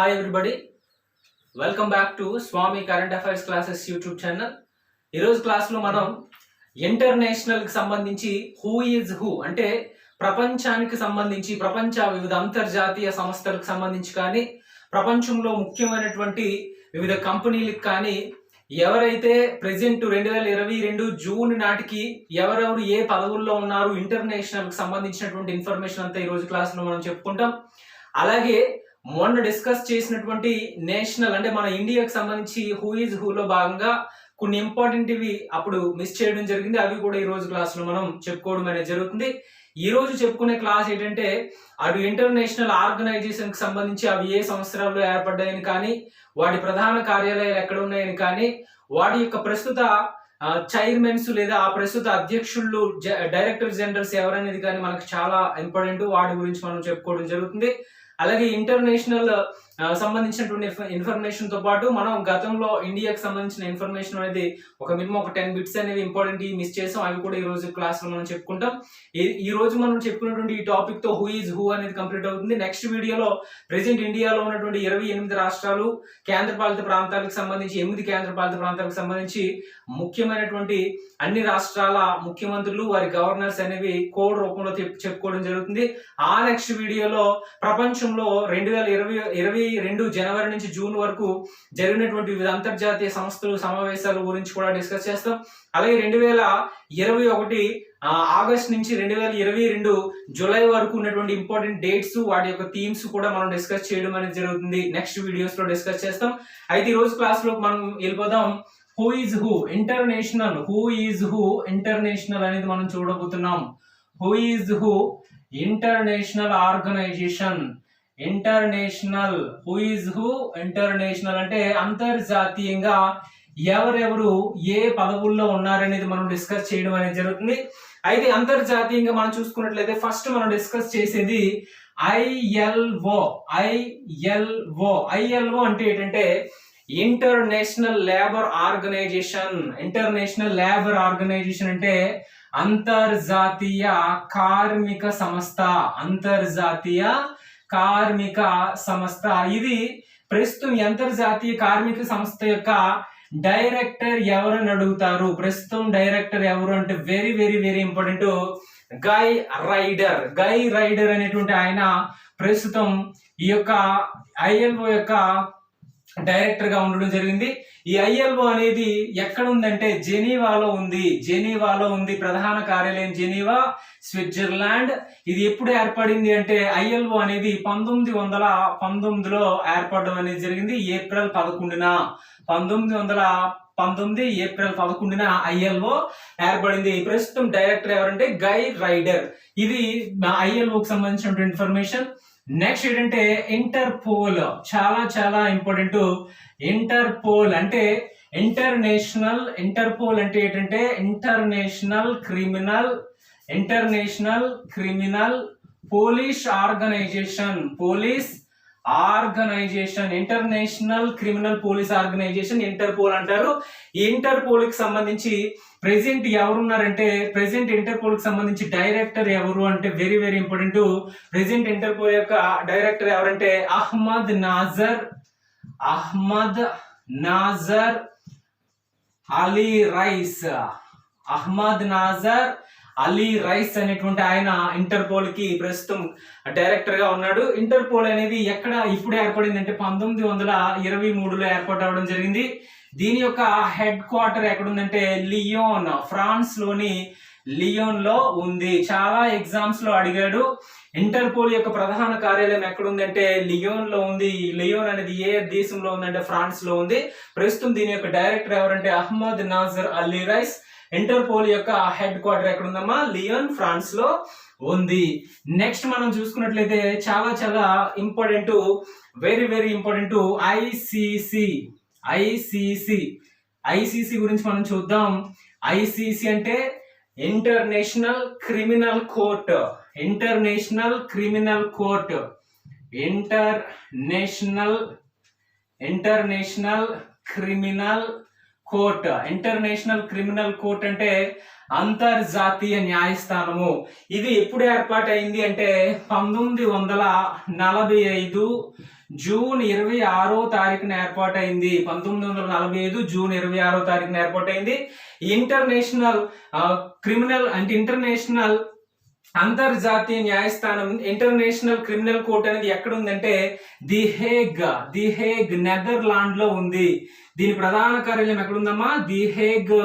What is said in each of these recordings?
Hi everybody, welcome back to Swamy current affairs classes YouTube channel. ఈరోజు క్లాస్లో మనం ఇంటర్నేషనల్కి సంబంధించి హూ ఈజ్ హూ అంటే ప్రపంచానికి సంబంధించి వివిధ అంతర్జాతీయ సంస్థలకు సంబంధించి కానీ ప్రపంచంలో ముఖ్యమైనటువంటి వివిధ కంపెనీలకు కానీ ఎవరైతే ప్రెజెంట్ 2022 జూన్ నాటికి ఎవరెవరు ఏ పదవుల్లో ఉన్నారు ఇంటర్నేషనల్కి సంబంధించినటువంటి ఇన్ఫర్మేషన్ అంతా ఈరోజు క్లాస్లో మనం చెప్పుకుంటాం. అలాగే మొన్న డిస్కస్ చేసినటువంటి నేషనల్ అంటే మన ఇండియాకి సంబంధించి హూ ఈజ్ హూలో భాగంగా కొన్ని ఇంపార్టెంట్ ఇవి అప్పుడు మిస్ చేయడం జరిగింది. అవి కూడా ఈ రోజు క్లాస్ లో మనం చెప్పుకోవడం అనేది జరుగుతుంది. ఈ రోజు చెప్పుకునే క్లాస్ ఏంటంటే అటు ఇంటర్నేషనల్ ఆర్గనైజేషన్ కి సంబంధించి అవి ఏ సంవత్సరాల్లో ఏర్పడ్డాయని కానీ వాటి ప్రధాన కార్యాలయాలు ఎక్కడ ఉన్నాయని కానీ వాటి యొక్క ప్రస్తుత చైర్మన్స్ లేదా ఆ ప్రస్తుత అధ్యక్షులు డైరెక్టర్ జనరల్స్ ఎవరనేది కానీ మనకు చాలా ఇంపార్టెంట్. వాటి గురించి మనం చెప్పుకోవడం జరుగుతుంది. అలాగే ఇంటర్నేషనల్ సంబంధించినటువంటి ఇన్ఫర్మేషన్ తో పాటు మనం గతంలో ఇండియాకి సంబంధించిన ఇన్ఫర్మేషన్ అనేది ఒక మినిమం ఒక 10 బిట్స్ అనేవి ఇంపార్టెంట్ మిస్ చేసాం. అవి కూడా ఈ రోజు క్లాస్ లో మనం చెప్పుకుంటాం. ఈ రోజు మనం చెప్పుకున్నటువంటి ఈ టాపిక్ తో హూ ఈజ్ హూ అనేది కంప్లీట్ అవుతుంది. నెక్స్ట్ వీడియోలో ప్రెసెంట్ ఇండియాలో ఉన్నటువంటి 28 రాష్ట్రాలు కేంద్రపాలిత ప్రాంతాలకు సంబంధించి 8 కేంద్రపాలిత ప్రాంతాలకు సంబంధించి ముఖ్యమైనటువంటి అన్ని రాష్ట్రాల ముఖ్యమంత్రులు వారి గవర్నర్స్ అనేవి కోడ్ రూపంలో చెప్పుకోవడం జరుగుతుంది. ఆ నెక్స్ట్ వీడియోలో ప్రపంచంలో 2022 జనవరి నుంచి జూన్ వరకు జరిగినటువంటి వివిధ అంతర్జాతీయ సంస్థలు సమావేశాల గురించి కూడా డిస్కస్ చేస్తాం. అలాగే 2021 ఆగస్ట్ నుంచి 2022 జూలై వరకు ఉన్నటువంటి ఇంపార్టెంట్ డేట్స్ వాటి యొక్క థీమ్స్ కూడా మనం డిస్కస్ చేయడం అనేది జరుగుతుంది. నెక్స్ట్ వీడియోస్ లో డిస్కస్ చేస్తాం. అయితే ఈ రోజు క్లాస్ లో మనం వెళ్ళిపోదాం. హూ ఈజ్ హూ ఇంటర్నేషనల్ అనేది మనం చూడబోతున్నాం. Who is who international organisation. Who is who international అంటే అంతర్జాతీయంగా ఎవరెవరు ఏ పదవుల్లో ఉన్నారనేది మనం డిస్కస్ చేయడం అనేది జరుగుతుంది. అయితే అంతర్జాతీయంగా మనం చూసుకున్నట్లయితే ఫస్ట్ మనం డిస్కస్ చేసేది ఐఎల్ఓ అంటే ఏంటంటే ఇంటర్నేషనల్ లేబర్ ఆర్గనైజేషన్ అంటే అంతర్జాతీయ కార్మిక సంస్థ. ఇది ప్రస్తుతం అంతర్జాతీయ కార్మిక సంస్థ యొక్క డైరెక్టర్ ఎవరని అడుగుతారు. ప్రస్తుతం డైరెక్టర్ ఎవరు అంటే వెరీ వెరీ వెరీ ఇంపార్టెంట్, గై రైడర్ అనేటువంటి ఆయన ప్రస్తుతం ఈ యొక్క ఐఎల్ఓ యొక్క డైరెక్టర్ గా ఉండడం జరిగింది. ఈ ఐఎల్ఓ అనేది ఎక్కడ ఉందంటే జెనీవాలో ఉంది. ప్రధాన కార్యాలయం జెనీవా, స్విట్జర్లాండ్. ఇది ఎప్పుడు ఏర్పడింది అంటే ఐఎల్ఓ అనేది 1919లో ఏర్పడడం అనేది జరిగింది. ఏప్రిల్ 11 ఏప్రిల్ 11 ఐఎల్ఓ ఏర్పడింది. ప్రస్తుతం డైరెక్టర్ ఎవరంటే గై రైడర్. ఇది ఐఎల్ఓకి సంబంధించిన ఇన్ఫర్మేషన్. నెక్స్ట్ ఏంటంటే ఇంటర్పోల్, చాలా చాలా ఇంపార్టెంట్. ఇంటర్పోల్ అంటే international criminal police organisation. International criminal police organisation Interpol అంటారు. ఈ ఇంటర్పోల్ కి సంబంధించి ప్రెసెంట్ ఎవరున్నారంటే ఇంటర్పోల్ కి సంబంధించి డైరెక్టర్ ఎవరు అంటే very very important. Present interpole యొక్క డైరెక్టర్ ఎవరంటే అహ్మద్ నాజర్ అలీ రైస్ అనేటువంటి ఆయన ఇంటర్పోల్ కి ప్రస్తుతం డైరెక్టర్ గా ఉన్నాడు. ఇంటర్పోల్ అనేది ఇప్పుడు ఏర్పడింది అంటే 1923లో ఏర్పాటు అవడం జరిగింది. దీని యొక్క హెడ్ క్వార్టర్ ఎక్కడుందంటే ఫ్రాన్స్ లోని లియోన్ లో ఉంది. చాలా ఎగ్జామ్స్ లో అడిగాడు. ఇంటర్పోల్ యొక్క ప్రధాన కార్యాలయం ఎక్కడుందంటే లియోన్ లో ఉంది. లియోన్ అనేది ఏ దేశంలో ఉందంటే ఫ్రాన్స్ లో ఉంది. ప్రస్తుతం దీని యొక్క డైరెక్టర్ ఎవరంటే అహ్మద్ నాజర్ అలీ రైస్. ఇంటర్పోల్ యొక్క హెడ్ క్వార్టర్ ఎక్కడుందమ్మా? లియోన్, ఫ్రాన్స్ లో ఉంది. నెక్స్ట్ మనం చూసుకున్నట్లయితే చాలా చాలా important, very very important ICC గురించి మనం చూద్దాం. ఐసిసి అంటే international criminal court. International criminal court అంటే అంతర్జాతీయ న్యాయస్థానము. ఇది ఎప్పుడు ఏర్పాటైంది అంటే 1945 జూన్ 26వ తారీఖున ఏర్పాటైంది. 1945 జూన్ 26వ తారీఖున ఏర్పాటైంది. ఇంటర్నేషనల్ క్రిమినల్ అంటే ఇంటర్నేషనల్ అంతర్జాతీయ న్యాయస్థానం ఇంటర్నేషనల్ క్రిమినల్ కోర్ట్ అనేది ఎక్కడ ఉందంటే ది హేగ్ నెదర్లాండ్ లో ఉంది. దీని ప్రధాన కార్యాలయం ఎక్కడుందమ్మా? ది హేగ్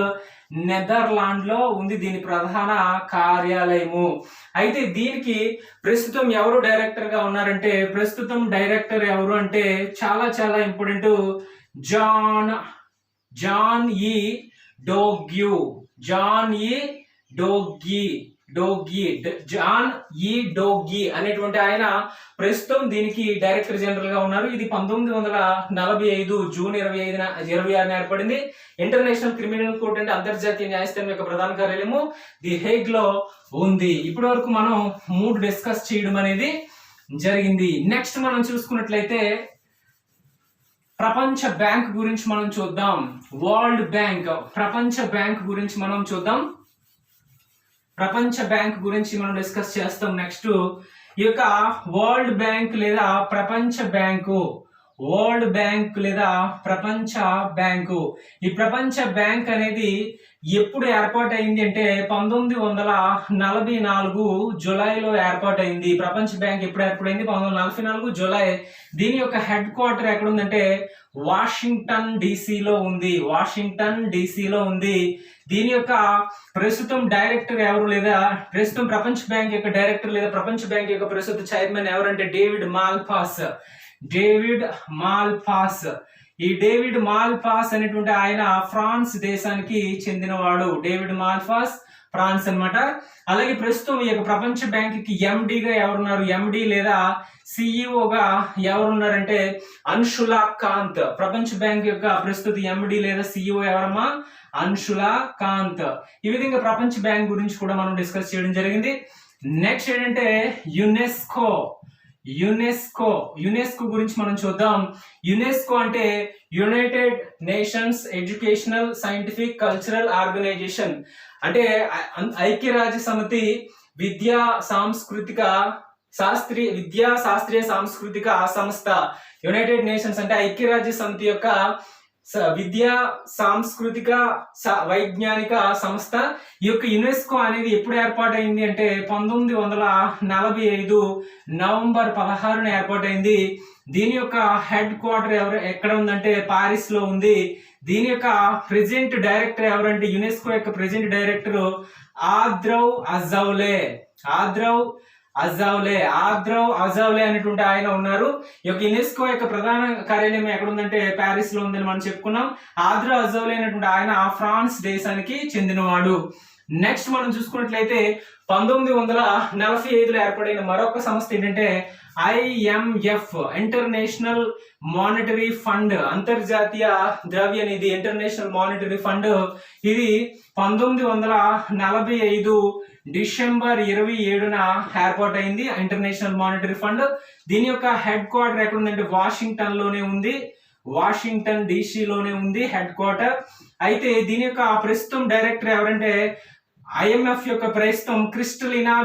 నెదర్లాండ్ లో ఉంది దీని ప్రధాన కార్యాలయము. అయితే దీనికి ప్రస్తుతం ఎవరు డైరెక్టర్ గా ఉన్నారంటే, ప్రస్తుతం డైరెక్టర్ ఎవరు అంటే చాలా చాలా ఇంపార్టెంట్, జాన్ ఈ డోగ్యీ అనేటువంటి ఆయన ప్రస్తుతం దీనికి డైరెక్టర్ జనరల్ గా ఉన్నారు. ఇది 1945 జూన్ 26న ఏర్పడింది. ఇంటర్నేషనల్ క్రిమినల్ కోర్ట్ అంటే అంతర్జాతీయ న్యాయస్థానం యొక్క ప్రధాన కార్యాలయము ది హేగ్ లో ఉంది. ఇప్పటి వరకు మనం 3 డిస్కస్ చేయడం అనేది జరిగింది. నెక్స్ట్ మనం చూసుకున్నట్లయితే ప్రపంచ బ్యాంక్ గురించి మనం చూద్దాం. వరల్డ్ బ్యాంక్, ప్రపంచ బ్యాంక్ గురించి మనం చూద్దాం. ప్రపంచ బ్యాంక్ గురించి మనం డిస్కస్ చేస్తాం. నెక్స్ట్ ఈ యొక్క వరల్డ్ బ్యాంక్ లేదా ప్రపంచ బ్యాంకు, వరల్డ్ బ్యాంక్ లేదా ప్రపంచ బ్యాంకు, ఈ ప్రపంచ బ్యాంక్ అనేది ఎప్పుడు ఏర్పాటైంది అంటే 1944 జూలైలో ఏర్పాటైంది. ప్రపంచ బ్యాంక్ ఎప్పుడు ఏర్పాటైంది? 1944 జూలై. దీని యొక్క హెడ్ క్వార్టర్ ఎక్కడ ఉందంటే వాషింగ్టన్ డీసీలో ఉంది. వాషింగ్టన్ డీసీలో ఉంది. దీని యొక్క ప్రస్తుతం డైరెక్టర్ ఎవరు లేదా ప్రస్తుతం ప్రపంచ బ్యాంక్ యొక్క డైరెక్టర్ లేదా ప్రపంచ బ్యాంక్ యొక్క ప్రస్తుత చైర్మన్ ఎవరంటే డేవిడ్ మాల్పాస్. ఈ డేవిడ్ మాల్పాస్ అనేటువంటి ఆయన ఫ్రాన్స్ దేశానికి చెందినవాడు. డేవిడ్ మాల్పాస్ ఫ్రాన్స్ అన్నమాట. అలాగే ప్రస్తుతం ఈ యొక్క ప్రపంచ బ్యాంక్ కి ఎండిగా ఎవరున్నారు? ఎండి లేదా సిఇఓగా ఎవరున్నారంటే అన్షులా కాంత్. ప్రపంచ బ్యాంక్ యొక్క ప్రస్తుత ఎండి లేదా సిఇఓ ఎవరమ్మా? అన్షులా కాంత్. ఈ విధంగా ప్రపంచ బ్యాంక్ గురించి కూడా మనం డిస్కస్ చేయడం జరిగింది. నెక్స్ట్ ఏంటంటే యునెస్కో గురించి మనం చూద్దాం. యునెస్కో అంటే United Nations educational scientific cultural organisation. అంటే ఐక్యరాజ్య సమితి విద్యా శాస్త్రీయ సాంస్కృతిక సంస్థ. యునైటెడ్ నేషన్స్ అంటే ఐక్యరాజ్య సమితి యొక్క విద్యా సాంస్కృతిక వైజ్ఞానిక సంస్థ. ఈ యొక్క యునెస్కో అనేది ఎప్పుడు ఏర్పాటైంది అంటే 1945 నవంబర్ 16న ఏర్పాటైంది. దీని యొక్క హెడ్ క్వార్టర్ ఎక్కడ ఉందంటే పారిస్ లో ఉంది. దీని యొక్క ప్రెసిడెంట్ డైరెక్టర్ ఎవరంటే యునెస్కో యొక్క ప్రెసిడెంట్ డైరెక్టర్ ఆద్రౌ అజౌలే అనేటువంటి ఆయన ఉన్నారు. ఈ యొక్క యునెస్కో యొక్క ప్రధాన కార్యాలయం ఎక్కడ ఉందంటే ప్యారిస్ లో ఉందని మనం చెప్పుకున్నాం. ఆద్రౌ అజౌలే అనేటువంటి ఆయన ఫ్రాన్స్ దేశానికి చెందినవాడు. నెక్స్ట్ మనం చూసుకున్నట్లయితే 1945లో ఏర్పడిన మరొక సంస్థ ఏంటంటే IMF, ఇంటర్నేషనల్ మానిటరీ ఫండ్, అంతర్జాతీయ ద్రవ్య నిధి, ఇంటర్నేషనల్ మానిటరీ ఫండ్. ఇది 1945 డిసెంబర్ 27న ఏర్పాటైంది ఇంటర్నేషనల్ మానిటరీ ఫండ్. దీని యొక్క హెడ్ క్వార్టర్ ఎక్కడ ఉందంటే వాషింగ్టన్ లోనే ఉంది. వాషింగ్టన్ డీసీలోనే ఉంది హెడ్ క్వార్టర్. అయితే దీని యొక్క ప్రస్తుతం డైరెక్టర్ ఎవరంటే IMF యొక్క ప్రస్తుతం క్రిస్టలినా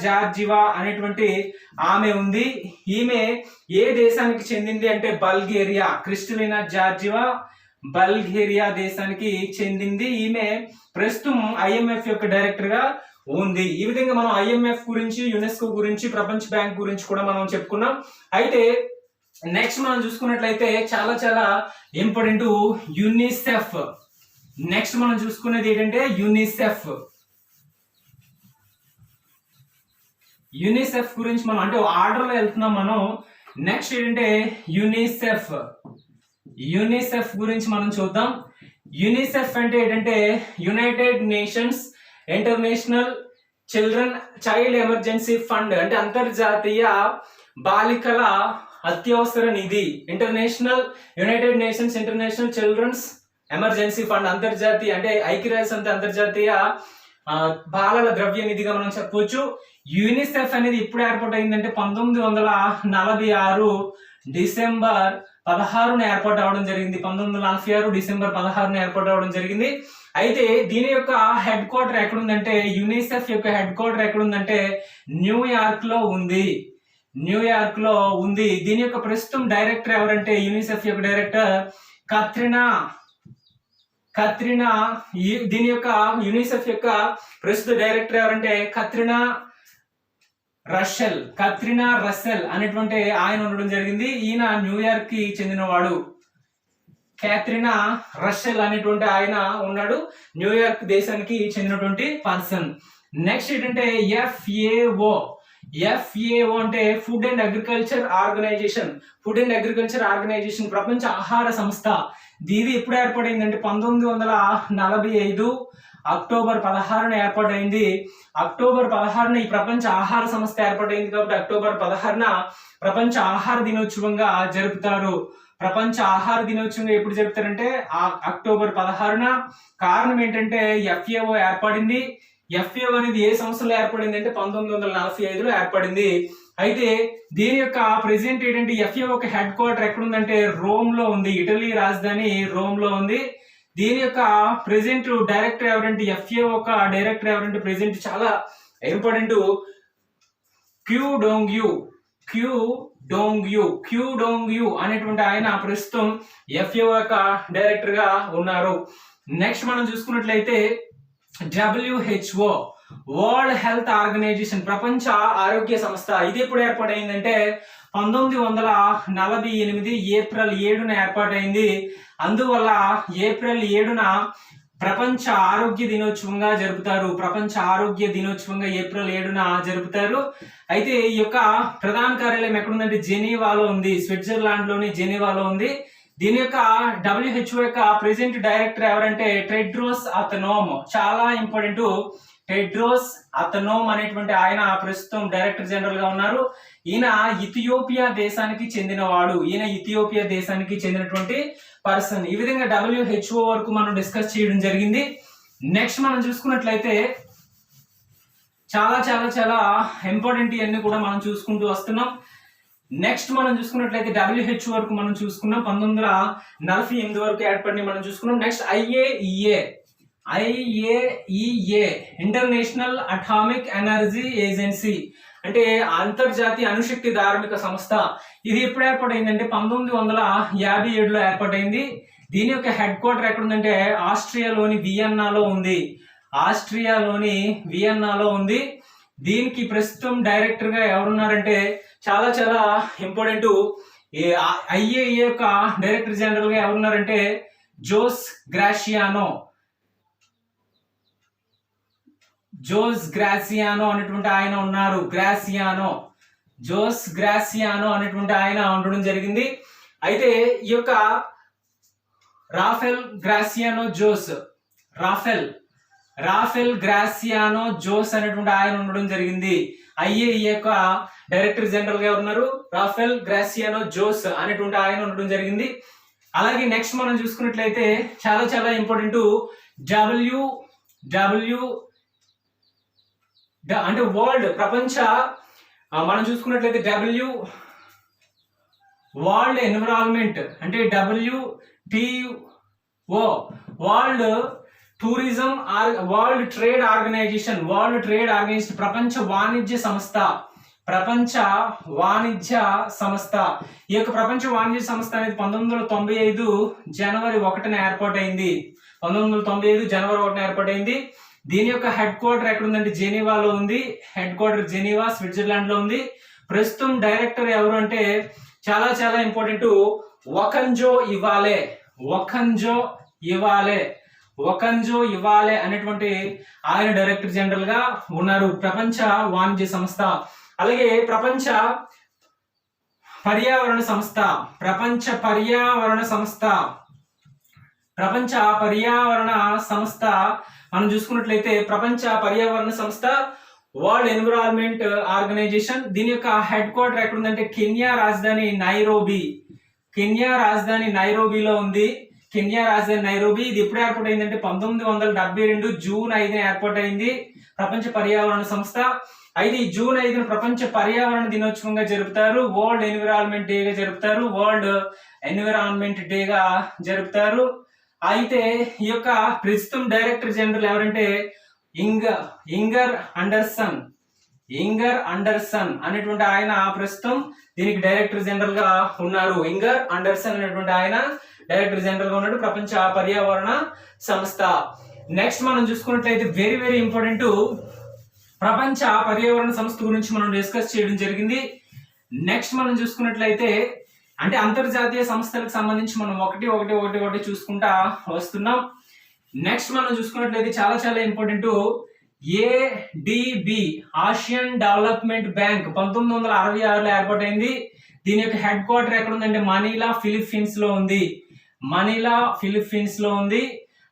జార్జివా అనేటువంటి ఆమె ఉంది. ఈమె ఏ దేశానికి చెందింది అంటే బల్గేరియా. క్రిస్టలినా జార్జివా బల్గేరియా దేశానికి చెందింది. ఈమె ప్రస్తుతం IMF యొక్క డైరెక్టర్ గా ఉంది. ఈ విధంగా మనం IMF గురించి, యునెస్కో గురించి, ప్రపంచ బ్యాంక్ గురించి కూడా మనం చెప్పుకున్నాం. అయితే నెక్స్ట్ మనం చూసుకున్నట్లయితే చాలా చాలా ఇంపార్టెంట్ యునిసెఫ్. నెక్స్ట్ మనం చూసుకునేది ఏంటంటే యునిసెఫ్ గురించి మనం అంటే ఆర్డర్ లో వెళ్తున్నాం మనం. నెక్స్ట్ ఏంటంటే యునిసెఫ్ గురించి మనం చూద్దాం. యునిసెఫ్ అంటే ఏంటంటే United Nations International Child Emergency Fund. అంటే అంతర్జాతీయ బాలికల అత్యవసర నిధి. United Nations International Children's Emergency Fund, అంతర్జాతీయ అంటే ఐక్యరాజ్య సమితి అంతర్జాతీయ బాలల ద్రవ్య నిధిగా మనం చెప్పవచ్చు. యునిసెఫ్ అనేది ఇప్పుడు ఏర్పాటు అయిందంటే 1946 డిసెంబర్ 16న ఏర్పాటు అవడం జరిగింది. 1946 డిసెంబర్ 16న ఏర్పాటు అవడం జరిగింది. అయితే దీని యొక్క హెడ్ క్వార్టర్ ఎక్కడుందంటే, యునిసెఫ్ యొక్క హెడ్ క్వార్టర్ ఎక్కడుందంటే న్యూయార్క్ లో ఉంది. న్యూయార్క్ లో ఉంది. దీని యొక్క ప్రస్తుతం డైరెక్టర్ ఎవరంటే, యునిసెఫ్ యొక్క డైరెక్టర్ కత్రినా. దీని యొక్క యునిసెఫ్ యొక్క ప్రస్తుత డైరెక్టర్ ఎవరంటే కత్రినా రస్సెల్ అనేటువంటి ఆయన ఉండడం జరిగింది. ఈయన న్యూయార్క్ కి చెందినవాడు. క్యాథరినా రస్సెల్ అనేటువంటి ఆయన ఉన్నాడు, న్యూయార్క్ దేశానికి చెందినటువంటి పర్సన్. నెక్స్ట్ ఏంటంటే FAO అంటే ఫుడ్ అండ్ అగ్రికల్చర్ ఆర్గనైజేషన్, ప్రపంచ ఆహార సంస్థ. ఇది ఎప్పుడు ఏర్పాటైందంటే 1945 అక్టోబర్ 16న ఏర్పాటైంది. అక్టోబర్ 16న ఈ ప్రపంచ ఆహార సంస్థ ఏర్పాటైంది కాబట్టి అక్టోబర్ 16న ప్రపంచ ఆహార దినోత్సవంగా జరుపుతారు. ప్రపంచ ఆహార దినోత్సవంగా ఎప్పుడు జరుపుతారంటే అక్టోబర్ 16న. కారణం ఏంటంటే FAO ఏర్పడింది. FAO అనేది ఏ సంవత్సరంలో ఏర్పడింది అంటే 1945లో ఏర్పడింది. అయితే దీని యొక్క ప్రెసిడెంట్ ఏంటంటే FAO ఒక హెడ్ క్వార్టర్ ఎక్కడుందంటే రోమ్ లో ఉంది. ఇటలీ రాజధాని రోమ్ లో ఉంది. దీని యొక్క ప్రెసిడెంట్ డైరెక్టర్ ఎవరంటే FAO ఒక డైరెక్టర్ ఎవరంటే ప్రెసిడెంట్ చాలా ఇంపార్టెంట్ క్యూ డోంగ్ యు అనేటువంటి ఆయన ప్రస్తుతం FAO యొక్క డైరెక్టర్ గా ఉన్నారు. నెక్స్ట్ మనం చూసుకున్నట్లయితే WHO వరల్డ్ హెల్త్ ఆర్గనైజేషన్, ప్రపంచ ఆరోగ్య సంస్థ. ఇది ఎప్పుడు ఏర్పాటైందంటే 1948 ఏప్రిల్ 7న ఏర్పాటైంది. అందువల్ల ఏప్రిల్ 7న ప్రపంచ ఆరోగ్య దినోత్సవంగా జరుపుతారు. ఏప్రిల్ 7న జరుపుతారు. అయితే ఈ యొక్క ప్రధాన కార్యాలయం ఎక్కడుందంటే జెనీవాలో ఉంది, స్విట్జర్లాండ్ లోని జెనీవాలో ఉంది. దీని యొక్క WHO యొక్క ప్రెసిడెంట్ డైరెక్టర్ ఎవరంటే టెడ్రోస్ అథనోమ్. చాలా ఇంపార్టెంట్. టెడ్రోస్ అథనోమ్ అనేటువంటి ఆయన ప్రస్తుతం డైరెక్టర్ జనరల్ గా ఉన్నారు. ఈయన ఇథియోపియా దేశానికి చెందినటువంటి పర్సన్. ఈ విధంగా WHO వరకు మనం డిస్కస్ చేయడం జరిగింది. నెక్స్ట్ మనం చూసుకున్నట్లయితే చాలా చాలా చాలా ఇంపార్టెంట్ ఇవన్నీ కూడా మనం చూసుకుంటూ వస్తున్నాం. నెక్స్ట్ మనం చూసుకున్నట్లయితే WHO వరకు మనం చూసుకున్నాం. 1948 వరకు ఏర్పడి మనం చూసుకున్నాం. Next IAEA international atomic energy agency అంటే అంతర్జాతీయ అణుశక్తి ధార్మిక సంస్థ. ఇది ఎప్పుడు ఏర్పాటైందంటే 1957లో ఏర్పాటైంది. దీని యొక్క హెడ్ క్వార్టర్ ఎక్కడుందంటే ఆస్ట్రియాలోని వియన్నాలో ఉంది. దీనికి ప్రస్తుతం డైరెక్టర్ గా ఎవరున్నారంటే చాలా చాలా ఇంపార్టెంట్. IAEA యొక్క డైరెక్టర్ జనరల్ గా ఎవరున్నారంటే జోస్ గ్రాసియానో అనేటువంటి ఆయన ఉన్నారు. జోస్ గ్రాసియానో అనేటువంటి ఆయన ఉండడం జరిగింది. అయితే ఈ యొక్క రాఫెల్ గ్రాసియానో జోస్ అనేటువంటి ఆయన ఉండడం జరిగింది. IAEA యొక్క డైరెక్టర్ జనరల్ గా ఉన్నారు రాఫెల్ గ్రాసియానో జోస్ అనేటువంటి ఆయన ఉండడం జరిగింది. అలాగే నెక్స్ట్ మనం చూసుకున్నట్లయితే చాలా చాలా ఇంపార్టెంట్ WHO అంటే వరల్డ్ ప్రపంచ మనం చూసుకున్నట్లయితే వరల్డ్ ఎన్విరాన్మెంట్ అంటే WTO world tourism world trade organisation ప్రపంచ వాణిజ్య సంస్థ. ఈ యొక్క ప్రపంచ వాణిజ్య సంస్థ అనేది 1995 జనవరి 1న ఏర్పాటైంది. దీని యొక్క హెడ్ క్వార్టర్ ఎక్కడుందంటే జెనీవాలో ఉంది. స్విట్జర్లాండ్ లో ఉంది. ప్రస్తుతం డైరెక్టర్ ఎవరు అంటే చాలా చాలా ఇంపార్టెంట్ వకంజో ఇవాలే అనేటువంటి ఆయన డైరెక్టర్ జనరల్ గా ఉన్నారు ప్రపంచ వాణిజ్య సంస్థ. అలాగే ప్రపంచ పర్యావరణ సంస్థ మనం చూసుకున్నట్లయితే ప్రపంచ పర్యావరణ సంస్థ వరల్డ్ ఎన్విరాన్మెంట్ ఆర్గనైజేషన్. దీని యొక్క హెడ్ క్వార్టర్ ఎక్కడుందంటే కెన్యా రాజధాని నైరోబీలో ఉంది. ఇది ఎప్పుడు ఏర్పాటైందంటే 1972 జూన్ 5న ఏర్పాటైంది ప్రపంచ పర్యావరణ సంస్థ. అయితే ఈ జూన్ 5న ప్రపంచ పర్యావరణ దినోత్సవంగా జరుపుతారు, వరల్డ్ ఎన్విరాన్మెంట్ డేగా జరుపుతారు, వరల్డ్ ఎన్విరాన్మెంట్ డేగా జరుపుతారు. అయితే ఈ యొక్క ప్రస్తుతం డైరెక్టర్ జనరల్ ఎవరంటే ఇంగర్ అండర్సన్ అనేటువంటి ఆయన ప్రస్తుతం దీనికి డైరెక్టర్ జనరల్ గా ఉన్నారు. ఇంగర్ అండర్సన్ అనేటువంటి ఆయన డైరెక్టర్ జనరల్ గా ఉన్నాడు ప్రపంచ పర్యావరణ సంస్థ. నెక్స్ట్ మనం చూసుకున్నట్లయితే వెరీ వెరీ ఇంపార్టెంట్, ప్రపంచ పర్యావరణ సంస్థ గురించి మనం డిస్కస్ చేయడం జరిగింది. నెక్స్ట్ మనం చూసుకున్నట్లయితే అంటే అంతర్జాతీయ సంస్థలకు సంబంధించి మనం ఒకటి చూసుకుంటా వస్తున్నాం. నెక్స్ట్ మనం చూసుకున్నట్లయితే చాలా చాలా important, ADB Asian Development Bank 1966లో ఏర్పాటైంది. దీని యొక్క హెడ్ క్వార్టర్ ఎక్కడ ఉందంటే మనీలా ఫిలిప్పీన్స్ లో ఉంది.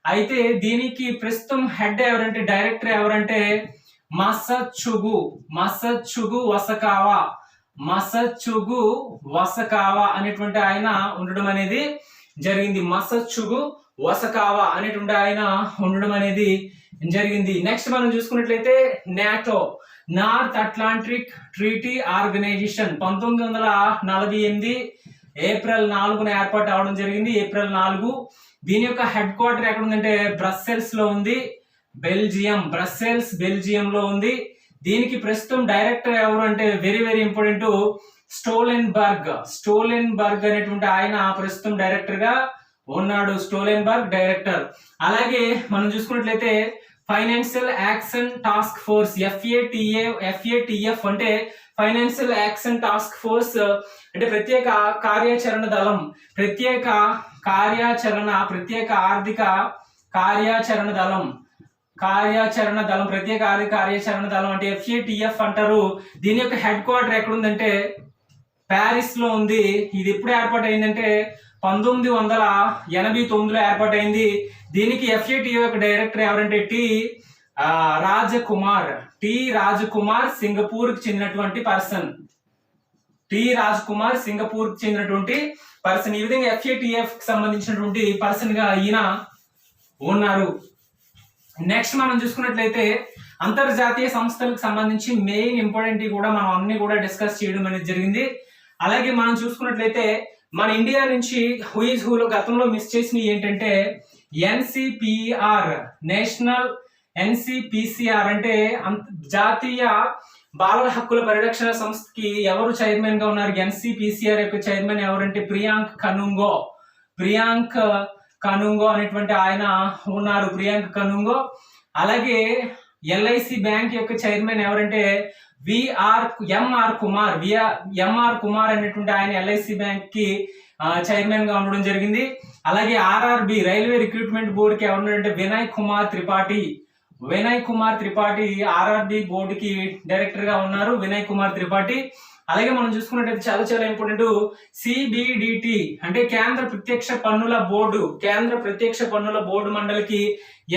అయితే దీనికి ప్రస్తుతం హెడ్ ఎవరంటే డైరెక్టర్ ఎవరంటే మసచ్చుగు వసకావా అనేటువంటి ఆయన ఉండడం అనేది జరిగింది. మసచ్చుగు వసకావా అనేటువంటి ఆయన ఉండడం అనేది జరిగింది. నెక్స్ట్ మనం చూసుకున్నట్లయితే NATO North Atlantic Treaty Organization 1948 April 4న ఏర్పాటు అవడం జరిగింది. ఏప్రిల్ 4. దీని యొక్క హెడ్ క్వార్టర్ ఎక్కడ ఉందంటే బ్రస్సెల్స్ లో ఉంది, బెల్జియం లో ఉంది. దీనికి ప్రస్తుతం డైరెక్టర్ ఎవరు అంటే వెరీ వెరీ ఇంపార్టెంట్, స్టోలెన్బర్గ్ అనేటువంటి ఆయన ప్రస్తుతం డైరెక్టర్ గా ఉన్నాడు. Stoltenberg director. అలాగే మనం చూసుకున్నట్లయితే financial action task force FATF అంటే ఫైనాన్షియల్ యాక్షన్ టాస్క్ ఫోర్స్ అంటే ప్రత్యేక ఆర్థిక కార్యాచరణ దళం ప్రత్యేక ఆర్థిక కార్యాచరణ దళం అంటే FATF అంటారు. దీని యొక్క హెడ్ క్వార్టర్ ఎక్కడ ఉందంటే ప్యారిస్ లో ఉంది. ఇది ఎప్పుడు ఏర్పాటు అయిందంటే 1989లో ఏర్పాటైంది. దీనికి FATF యొక్క డైరెక్టర్ ఎవరంటే టి రాజకుమార్ సింగపూర్ కి చెందినటువంటి పర్సన్. ఈ విధంగా FATF కి సంబంధించినటువంటి పర్సన్ గా ఈయన ఉన్నారు. నెక్స్ట్ మనం చూసుకున్నట్లయితే అంతర్జాతీయ సంస్థలకు సంబంధించి మెయిన్ ఇంపార్టెంట్ కూడా మనం అన్ని కూడా డిస్కస్ చేయడం అనేది జరిగింది. అలాగే మనం చూసుకున్నట్లయితే మన ఇండియా నుంచి హూలో గతంలో మిస్ చేసిన ఏంటంటే NCPCR అంటే జాతీయ బాలల హక్కుల పరిరక్షణ సంస్థకి ఎవరు చైర్మన్ గా ఉన్నారు? NCPCR యొక్క చైర్మన్ ఎవరంటే ప్రియాంక్ కనుంగో అనేటువంటి ఆయన ఉన్నారు. అలాగే LIC బ్యాంక్ యొక్క చైర్మన్ ఎవరంటే ఎంఆర్ కుమార్ అనేటువంటి ఆయన LIC బ్యాంక్ కి చైర్మన్ గా ఉండడం జరిగింది. అలాగే RRB రైల్వే రిక్రూట్మెంట్ బోర్డు కి ఎవరున్నారంటే వినయ్ కుమార్ త్రిపాఠి RRB బోర్డు కి డైరెక్టర్ గా ఉన్నారు. అలాగే మనం చూసుకున్నట్టయితే చాలా చాలా ఇంపార్టెంట్, CBDT అంటే కేంద్ర ప్రత్యక్ష పన్నుల బోర్డు మండలికి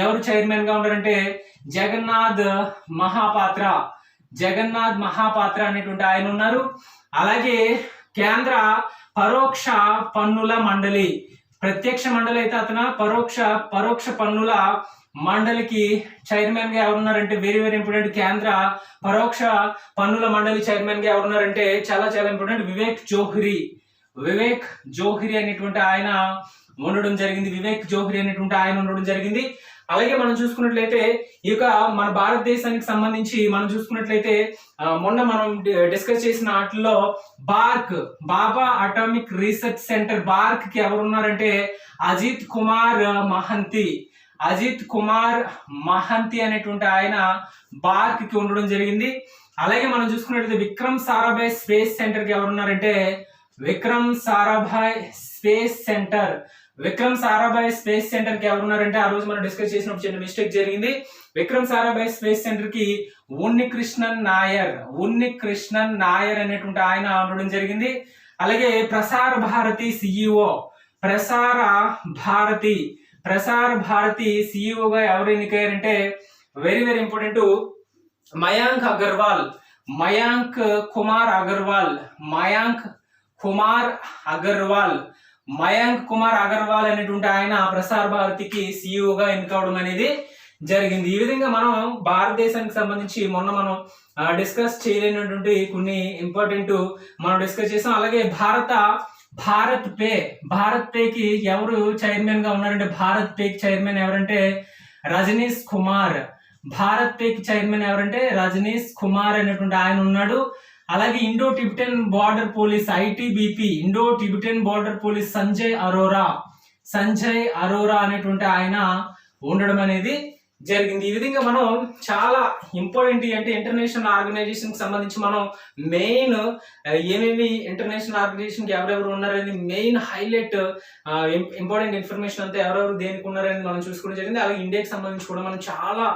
ఎవరు చైర్మన్ గా ఉన్నారంటే జగన్నాథ్ మహాపాత్ర అనేటువంటి ఆయన ఉన్నారు. అలాగే కేంద్ర పరోక్ష పన్నుల మండలి, ప్రత్యక్ష మండలి అయితే అతను పరోక్ష పన్నుల మండలికి చైర్మన్ గా ఎవరున్నారంటే వెరీ వెరీ ఇంపార్టెంట్, కేంద్ర పరోక్ష పన్నుల మండలి చైర్మన్ గా ఎవరున్నారంటే చాలా చాలా ఇంపార్టెంట్ వివేక్ జోహ్రీ అనేటువంటి ఆయన ఉండడం జరిగింది. అలాగే మనం చూసుకున్నట్లయితే ఈ యొక్క మన భారతదేశానికి సంబంధించి మనం చూసుకున్నట్లయితే మొన్న మనం డిస్కస్ చేసిన వాటిల్లో బాబా అటామిక్ రీసెర్చ్ సెంటర్ బార్క్ కి ఎవరున్నారంటే అజిత్ కుమార్ మహంతి అనేటువంటి ఆయన బార్క్ కి ఉండడం జరిగింది. అలాగే మనం చూసుకున్నట్లయితే విక్రమ్ సారాభాయ్ స్పేస్ సెంటర్ కి ఎవరున్నారంటే విక్రమ్ సారాభాయ్ స్పేస్ సెంటర్ కి ఎవరున్నారంటే ఆ రోజు మనం డిస్కస్ చేసినప్పుడు చిన్న మిస్టేక్ జరిగింది. విక్రమ్ సారాభాయ్ స్పేస్ సెంటర్ కి ఉన్ని కృష్ణన్ నాయర్ అనేటువంటి ఆయన ఉండడం జరిగింది. అలాగే ప్రసార భారతి CEO గా ఎవరు ఎన్నికయ్యారంటే very very important Mayank Kumar Agarwal అనేటువంటి ఆయన ప్రసార భారతికి CEO గా ఎన్నికవడం అనేది జరిగింది. ఈ విధంగా మనం భారతదేశానికి సంబంధించి మొన్న మనం డిస్కస్ చేయలేనటువంటి కొన్ని ఇంపార్టెంట్ మనం డిస్కస్ చేసాం. అలాగే భారత్ పేకి ఎవరు చైర్మన్ గా ఉన్నారంటే, భారత్ పేకి చైర్మన్ ఎవరంటే రజనీష్ కుమార్. భారత్ పేకి చైర్మన్ ఎవరంటే రజనీష్ కుమార్ అనేటువంటి ఆయన ఉన్నాడు. అలాగే Indo Tibetan border police ITBP, Indo Tibetan border police Sanjay Arora అనేటువంటి ఆయన ఉండడం అనేది జరిగింది. ఈ విధంగా మనం చాలా ఇంపార్టెంట్ అంటే ఇంటర్నేషనల్ ఆర్గనైజేషన్ కి సంబంధించి మనం మెయిన్ ఏమేమి ఇంటర్నేషనల్ ఆర్గనైజేషన్ కి ఎవరెవరు ఉన్నారనేది మెయిన్ హైలైట్ ఇంపార్టెంట్ ఇన్ఫర్మేషన్ అంతా ఎవరెవరు దేనికి ఉన్నారనేది మనం చూసుకోవడం జరిగింది. అలాగే ఇండియాకి సంబంధించి కూడా మనం చాలా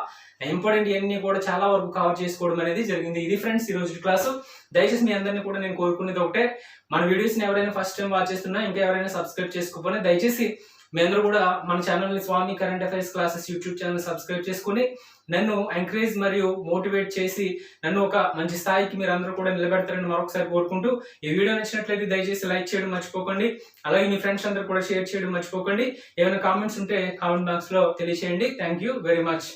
ఇంపార్టెంట్ ఇవన్నీ కూడా చాలా వరకు కవర్ చేసుకోవడం అనేది జరిగింది. ఇది ఫ్రెండ్స్ ఈ రోజు క్లాసు. దయచేసి మీ అందరినీ కూడా నేను కోరుకునేది ఒకటే, మన వీడియోస్ ని ఎవరైనా ఫస్ట్ టైం వాచ్ చేస్తున్నా, ఇంకా ఎవరైనా సబ్స్క్రైబ్ చేసుకోకపోయినా దయచేసి మీ అందరూ కూడా మన channel Swami current affairs classes YouTube channel subscribe చేసుకుని నన్ను ఎంకరేజ్ మరియు మోటివేట్ చేసి నన్ను ఒక మంచి స్థాయికి మీరు అందరూ కూడా నిలబెడతారని మరొకసారి కోరుకుంటూ, ఈ వీడియో నచ్చినట్లయితే దయచేసి లైక్ చేయడం మర్చిపోకండి. అలాగే మీ ఫ్రెండ్స్ అందరూ కూడా షేర్ చేయడం మర్చిపోకండి. ఏమైనా కామెంట్స్ ఉంటే కామెంట్ బాక్స్ లో తెలియజేయండి. Thank you very much.